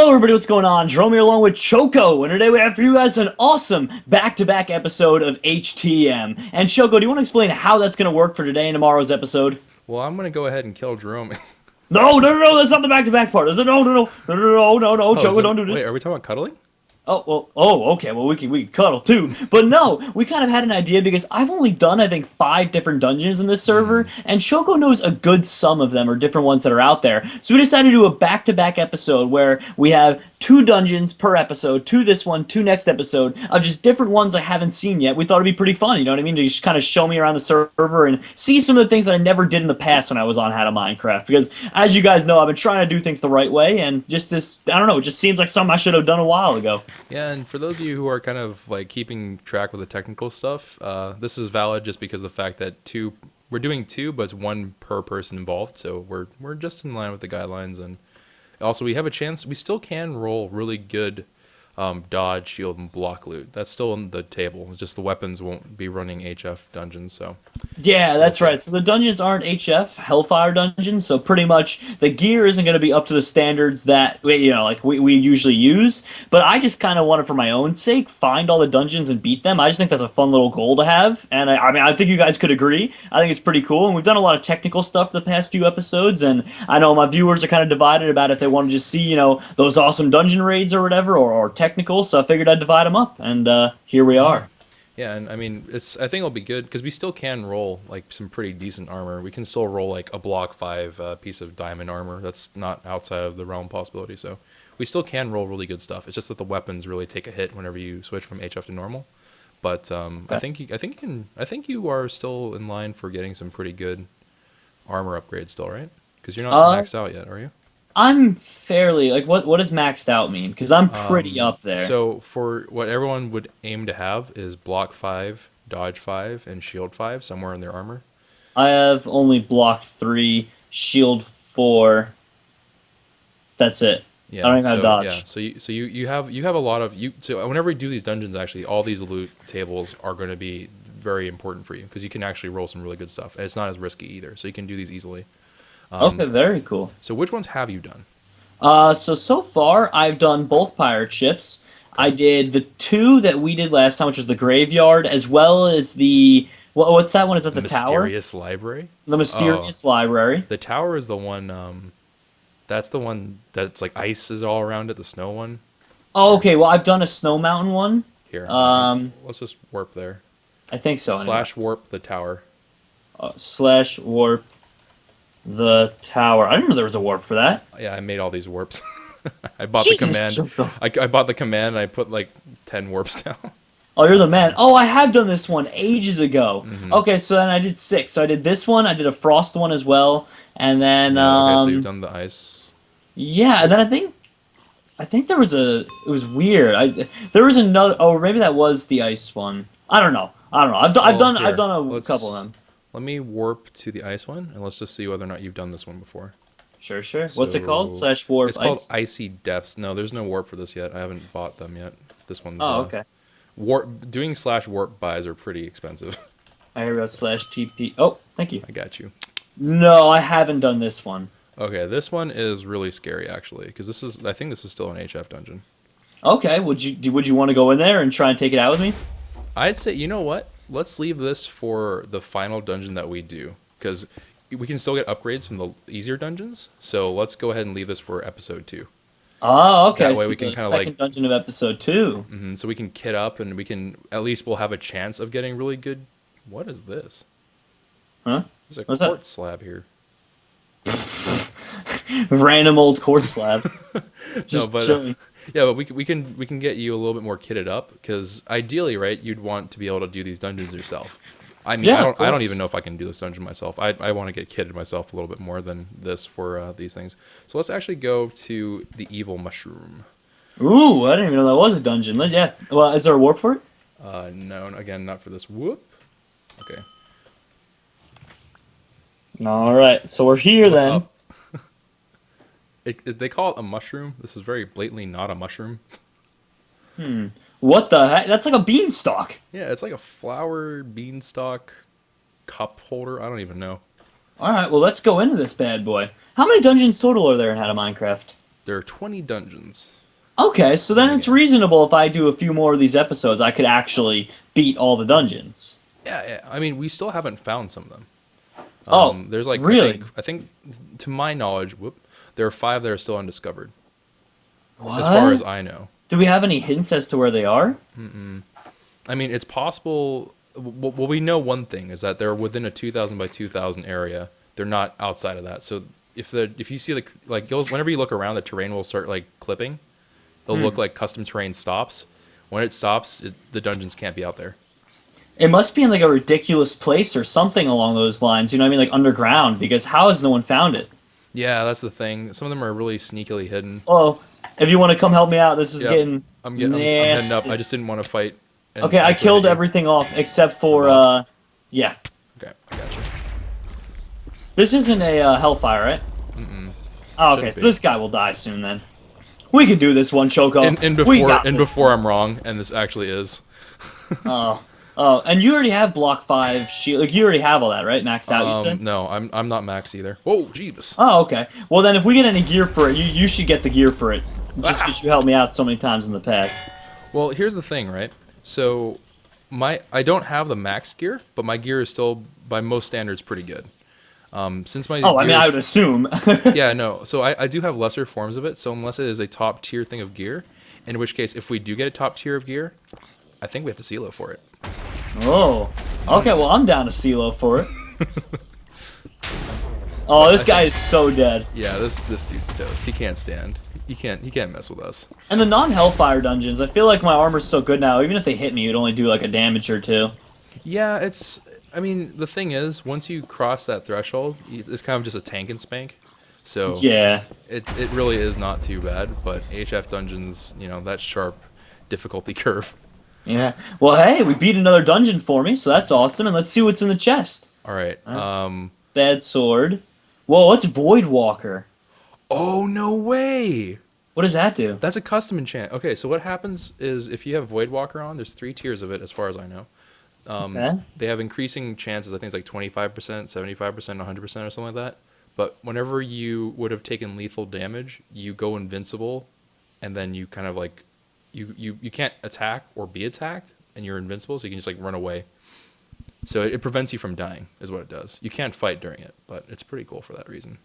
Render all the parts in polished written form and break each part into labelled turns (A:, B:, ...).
A: Hello everybody, what's going on? Jerome here along with Choco, and today we have for you guys an awesome back-to-back episode of HTM. And Choco, do you want to explain how that's going to work for today and tomorrow's episode?
B: Well, I'm gonna go ahead and kill Jerome.
A: No, that's not the back-to-back part. No,
B: Oh,
A: Choco, don't do
B: wait,
A: this.
B: are we talking about cuddling?
A: Okay. Well, we can cuddle too, but no, we kind of had an idea because I've only done I think 5 different dungeons in this server, and Choco knows a good sum of them or different ones that are out there. So we decided to do a back-to-back episode where we have 2 dungeons per episode, 2 this one, 2 next episode of just different ones I haven't seen yet. We thought it'd be pretty fun, you know what I mean, to just kind of show me around the server and see some of the things that I never did in the past when I was on How to Minecraft. Because as you guys know, I've been trying to do things the right way, and just this, I don't know, it just seems like something I should have done a while ago.
B: Yeah, and for those of you who are kind of like keeping track with the technical stuff, this is valid just because of the fact that we're doing 2, but it's 1 per person involved, so we're just in line with the guidelines. And also we have a chance, we still can roll really good dodge, shield, and block loot. That's still on the table. It's just the weapons won't be running HF dungeons, so.
A: Yeah, that's right. So the dungeons aren't HF Hellfire dungeons, so pretty much the gear isn't going to be up to the standards that we usually use. But I just kind of want to, for my own sake, find all the dungeons and beat them. I just think that's a fun little goal to have, and I mean I think you guys could agree. I think it's pretty cool, and we've done a lot of technical stuff the past few episodes, and I know my viewers are kind of divided about if they want to just see those awesome dungeon raids or whatever, or technical. So I figured I'd divide them up, and here we are.
B: Yeah, and I mean, I think it'll be good because we still can roll like some pretty decent armor. We can still roll like a block 5 piece of diamond armor. That's not outside of the realm possibility. So we still can roll really good stuff. It's just that the weapons really take a hit whenever you switch from HF to normal. But
A: Okay.
B: I think you are still in line for getting some pretty good armor upgrades still, right? Because you're not maxed out yet, are you?
A: I'm fairly what does maxed out mean? Because I'm pretty up there.
B: So for what everyone would aim to have is block 5, dodge 5, and shield 5 somewhere in their armor.
A: I have only block 3, shield 4. That's it.
B: Yeah,
A: I don't even have dodge.
B: Yeah, so you have a lot of So whenever we do these dungeons, actually, all these loot tables are going to be very important for you because you can actually roll some really good stuff, and it's not as risky either. So you can do these easily.
A: Okay, very cool.
B: So which ones have you done?
A: So far I've done both pirate ships. I did the 2 that we did last time, which was the graveyard, as well as the what's that one? Is that the tower?
B: Mysterious library.
A: The mysterious library.
B: The tower is the one. That's the one that's like ice is all around it. The snow one.
A: Oh, okay. Well, I've done a snow mountain one.
B: Here. Let's just warp there.
A: I think so.
B: Slash warp the tower.
A: Slash warp the tower. I didn't know there was a warp for that.
B: Yeah, I made all these warps. I bought
A: Jesus,
B: the command. I bought the command and I put like 10 warps down.
A: Oh, you're the man. Oh, I have done this one ages ago. Okay, so then I did 6. So I did this one. I did a frost one as well, and then
B: Yeah, okay, so you've done the ice.
A: yeah, and then I think there was it was weird. There was another. Oh, maybe that was the ice one. I don't know. I've done a couple of them.
B: Let me warp to the ice one, and let's just see whether or not you've done this one before.
A: Sure. What's it called? Slash warp.
B: It's called Icy Depths. No, there's no warp for this yet. I haven't bought them yet. This one's.
A: Oh, okay.
B: Doing slash warp buys are pretty expensive.
A: I hear about slash TP. Oh, thank you.
B: I got you.
A: No, I haven't done this one.
B: Okay, this one is really scary actually, because I think this is still an HF dungeon.
A: Okay, would you want to go in there and try and take it out with me?
B: I'd say, you know what? Let's leave this for the final dungeon that we do, because we can still get upgrades from the easier dungeons. So let's go ahead and leave this for episode 2.
A: Oh, okay.
B: That way we can kind of
A: second dungeon of episode 2.
B: So we can kit up, and we'll have a chance of getting really good. What is this?
A: Huh?
B: There's a
A: What's
B: quartz
A: that?
B: slab here.
A: Random old quartz slab. Just chilling.
B: Yeah, but we can get you a little bit more kitted up, because ideally, right, you'd want to be able to do these dungeons yourself. I mean,
A: Yeah,
B: I don't even know if I can do this dungeon myself. I want to get kitted myself a little bit more than this for these things. So let's actually go to the evil mushroom.
A: Ooh, I didn't even know that was a dungeon. Yeah. Well, is there a warp for it?
B: No, again, not for this. Whoop. Okay.
A: All right. So we're here then.
B: Up. They call it a mushroom. This is very blatantly not a mushroom.
A: What the heck? That's like a beanstalk.
B: Yeah, it's like a flower beanstalk cup holder. I don't even know.
A: All right. Well, let's go into this bad boy. How many dungeons total are there in How to Minecraft?
B: There are 20 dungeons.
A: Okay, so then it's reasonable if I do a few more of these episodes, I could actually beat all the dungeons.
B: Yeah, yeah. I mean, we still haven't found some of them. There's like
A: really?
B: I think to my knowledge, there are 5 that are still undiscovered.
A: What?
B: As far as I know.
A: Do we have any hints as to where they are?
B: I mean, it's possible. Well, we know one thing is that they're within a 2,000 by 2,000 area. They're not outside of that. So if you see whenever you look around, the terrain will start like clipping. It'll look like custom terrain stops. When it stops, the dungeons can't be out there.
A: It must be in like a ridiculous place or something along those lines. You know what I mean? Like underground, because how has no one found it?
B: Yeah, that's the thing. Some of them are really sneakily hidden.
A: Oh, if you want to come help me out, this is getting
B: I'm
A: nasty.
B: heading up. I just didn't want to fight.
A: Okay, I killed everything off except for yeah.
B: Okay, I got you.
A: This isn't a hellfire, right? Oh, okay, so this guy will die soon then. We can do this one, Choco.
B: Before I'm wrong, and this actually is.
A: Oh, and you already have block 5 shield. Like you already have all that, right? Maxed out, you said.
B: No, I'm not max either. Whoa, jeebus.
A: Oh, okay. Well, then if we get any gear for it, you should get the gear for it. Just because you helped me out so many times in the past.
B: Well, here's the thing, right? So, I don't have the max gear, but my gear is still, by most standards, pretty good. Since my
A: I mean, I would assume.
B: Yeah, no. So I do have lesser forms of it. So unless it is a top tier thing of gear, in which case, if we do get a top tier of gear, I think we have to CeeLo for it.
A: Oh, okay. Well, I'm down to CeeLo for it. Oh, this guy is so dead.
B: Yeah, this dude's toast. He can't stand. He can't mess with us.
A: And the non-hellfire dungeons, I feel like my armor's so good now. Even if they hit me, it'd only do like a damage or 2.
B: Yeah, I mean, the thing is, once you cross that threshold, it's kind of just a tank and spank. So
A: yeah,
B: it really is not too bad. But HF dungeons, that sharp difficulty curve.
A: Yeah. Well, hey, we beat another dungeon for me, so that's awesome. And let's see what's in the chest.
B: All right.
A: Bad sword. Whoa, what's Void Walker?
B: Oh, no way!
A: What does that do?
B: That's a custom enchant. Okay, so what happens is if you have Void Walker on, there's 3 tiers of it as far as I know.
A: Okay.
B: They have increasing chances. I think it's like 25%, 75%, 100% or something like that. But whenever you would have taken lethal damage, you go invincible, and then you kind of like you can't attack or be attacked, and you're invincible, so you can just like run away. So it prevents you from dying, is what it does. You can't fight during it, but it's pretty cool for that reason.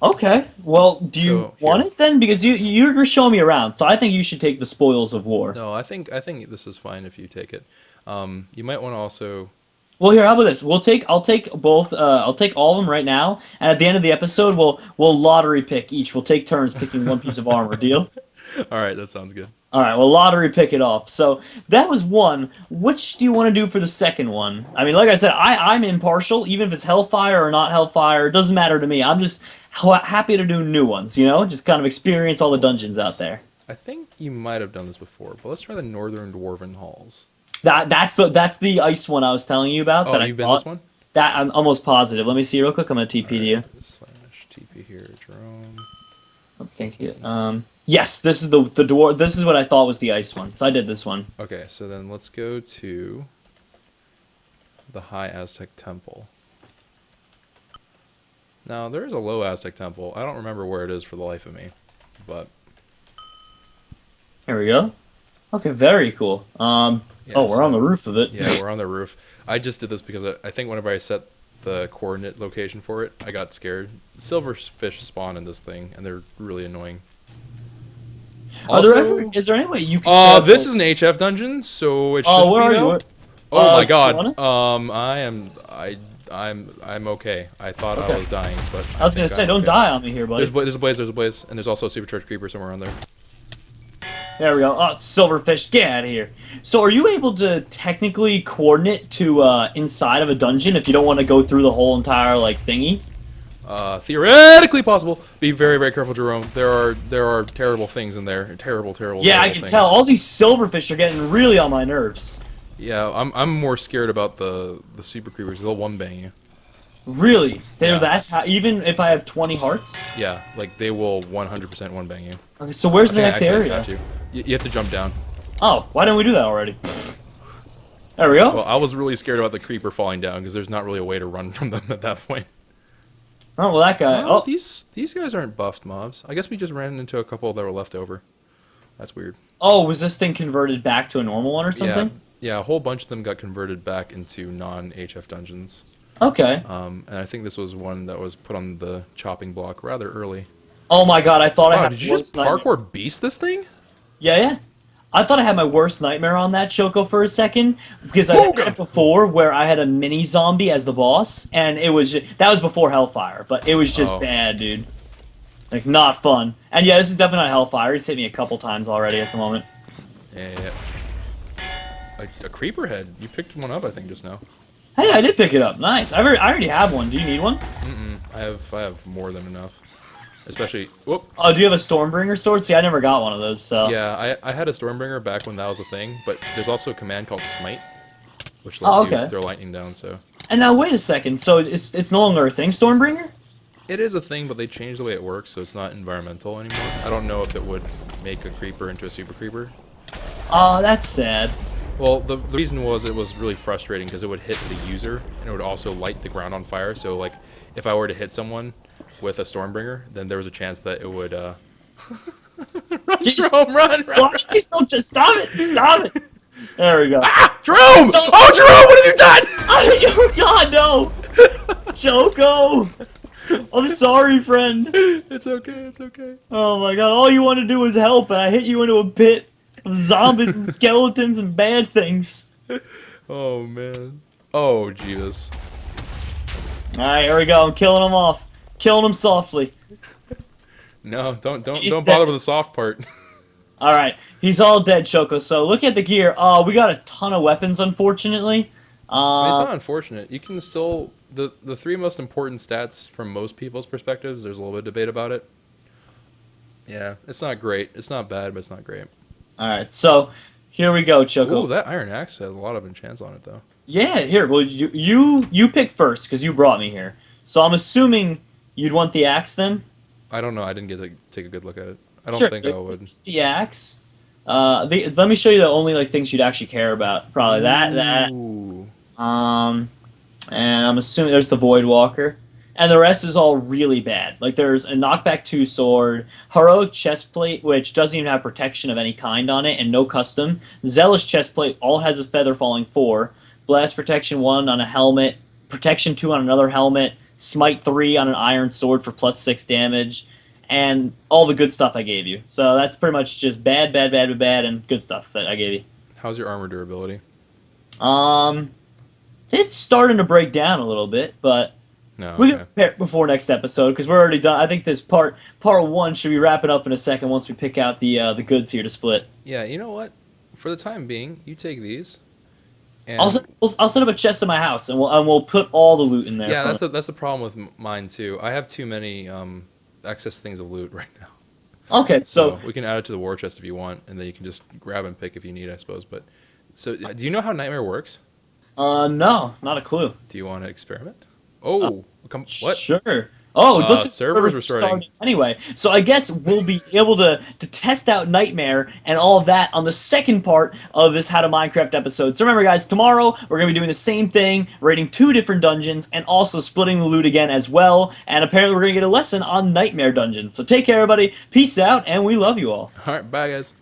A: Okay. Well, do you want it then? Because you're showing me around, so I think you should take the spoils of war.
B: No, I think this is fine if you take it. You might want to also.
A: Well, here, how about this? I'll take both. I'll take all of them right now, and at the end of the episode, we'll lottery pick each. We'll take turns picking one piece of armor. Deal?
B: All right, that sounds good.
A: All right, well, lottery pick it off. So that was one. Which do you want to do for the second one? I mean, like I said, I'm impartial. Even if it's Hellfire or not Hellfire, it doesn't matter to me. I'm just happy to do new ones, just kind of experience all the dungeons out there.
B: I think you might have done this before, but let's try the Northern Dwarven Halls.
A: That's the ice one I was telling you about.
B: Oh, you've been this one?
A: That I'm almost positive. Let me see real quick. I'm gonna TP to you.
B: /TP here, Jerome.
A: Oh, thank you. Yes, this is the dwarf. This is what I thought was the ice one. So I did this one.
B: Okay, so then let's go to the High Aztec Temple. Now there is a Low Aztec Temple. I don't remember where it is for the life of me, but
A: here we go. Okay, very cool. We're on the roof of it.
B: Yeah, we're on the roof. I just did this because I think whenever I set the coordinate location for it, I got scared. Silverfish spawn in this thing, and they're really annoying.
A: Is there any way you can?
B: This is an HF dungeon, so it should be.
A: Where are you?
B: Oh my god. I'm okay. I thought I was dying, but
A: I was gonna say, don't die on me here, buddy.
B: There's a blaze, and there's also a Supercharged Creeper somewhere around there.
A: There we go. Oh, Silverfish, get out of here. So are you able to technically coordinate to inside of a dungeon if you don't want to go through the whole entire thingy?
B: Theoretically possible. Be very, very careful, Jerome. There are terrible things in there. Terrible.
A: Yeah, I can tell. All these Silverfish are getting really on my nerves.
B: Yeah, I'm more scared about the Super Creepers. They'll one-bang you.
A: Really? They're that even if I have 20 hearts?
B: Yeah, they will 100% one-bang you.
A: Okay, so where's the next area?
B: You have to jump down.
A: Oh, why didn't we do that already? There we go.
B: Well, I was really scared about the creeper falling down because there's not really a way to run from them at that point.
A: Oh, well, that guy.
B: Well,
A: Oh,
B: these guys aren't buffed mobs. I guess we just ran into a couple that were left over. That's weird.
A: oh, was this thing converted back to a normal one or
B: Yeah,
A: something?
B: yeah. A whole bunch of them got converted back into non-HF dungeons.
A: Okay.
B: And I think this was one that was put on the chopping block rather early.
A: Oh my god, I thought I
B: Wow,
A: had
B: did
A: the
B: you
A: worst
B: just
A: nightmare.
B: parkour beast this thing?
A: Yeah, yeah. I thought I had my worst nightmare on that Choco for a second because I had it before where I had a mini zombie as the boss, and it was that was before Hellfire, but it was just bad, dude. Like not fun. And yeah, this is definitely not Hellfire. He's hit me a couple times already at the moment.
B: Yeah. A creeper head. You picked one up, I think, just now.
A: Hey, I did pick it up. Nice. I already have one. Do you need one?
B: I have more than enough. Especially, whoop.
A: Oh, do you have a Stormbringer sword? See, I never got one of those. So
B: Yeah, I had a Stormbringer back when that was a thing, but there's also a command called Smite, which lets you throw lightning down. So.
A: And now wait a second. So it's no longer a thing, Stormbringer?
B: It is a thing, but they changed the way it works, so it's not environmental anymore. I don't know if it would make a creeper into a super creeper.
A: Oh, that's sad.
B: Well, the reason was it was really frustrating because it would hit the user and it would also light the ground on fire. So, like, if I were to hit someone with a Stormbringer, then there was a chance that it would, run, Jerome, run!
A: Why are you still just stop it? Stop it! There we go.
B: Ah! Jerome!
A: So-
B: Oh, Jerome, what have you done?
A: Oh God, no! Choco! I'm sorry, friend.
B: It's okay, it's okay.
A: Oh my god, all you want to do is help, and I hit you into a pit of zombies and skeletons and bad things.
B: Oh, man. Oh, Jesus.
A: Alright, here we go. I'm killing them off. Killing them softly.
B: No, don't
A: He's
B: bother
A: dead.
B: with the soft part.
A: Alright, he's all dead, Choco. So look at the gear. Oh, we got a ton of weapons, unfortunately.
B: It's not unfortunate. You can still... The three most important stats from most people's perspectives, there's a little bit of debate about it. Yeah, it's not great. It's not bad, but it's not great.
A: Alright, so here we go, Choco.
B: Ooh, that iron axe has a lot of enchants on it, though.
A: Yeah, here. Well, you pick first because you brought me here. So I'm assuming you'd want the axe then.
B: I don't know. I didn't get to take a good look at it. I don't
A: Sure,
B: think I would.
A: this is the axe. Let me show you the only like things you'd actually care about. Probably that.
B: Ooh.
A: And I'm assuming there's the Void Walker. And the rest is all really bad. Like, there's a Knockback 2 sword, Heroic Chestplate, which doesn't even have protection of any kind on it, and no custom. Zealous Chestplate, all has a Feather Falling 4. Blast Protection 1 on a helmet, Protection 2 on another helmet, Smite 3 on an Iron Sword for plus 6 damage, and all the good stuff I gave you. So that's pretty much just bad, and good stuff that I gave you.
B: How's your armor durability?
A: It's starting to break down a little bit, but...
B: No.
A: We
B: Okay.
A: can prepare before next episode because we're already done. I think this part one should be wrapping up in a second once we pick out the goods here to split.
B: Yeah, you know what? For the time being, you take these. And
A: I'll set up a chest in my house and we'll put all the loot in there.
B: yeah, that's the problem with mine too. I have too many excess things of loot right now.
A: Okay, so
B: we can add it to the war chest if you want, and then you can just grab and pick if you need, I suppose. But so, do you know how Nightmare works?
A: no, not a clue.
B: Do you want to experiment? Oh, what?
A: Sure. Oh, it looks like
B: servers
A: the
B: are starting.
A: anyway. So I guess we'll be able to test out Nightmare and all of that on the second part of this How to Minecraft episode. So remember, guys, tomorrow we're going to be doing the same thing, raiding 2 different dungeons, and also splitting the loot again as well. And apparently we're going to get a lesson on Nightmare dungeons. So take care, everybody. Peace out, and we love you all.
B: All right, bye, guys.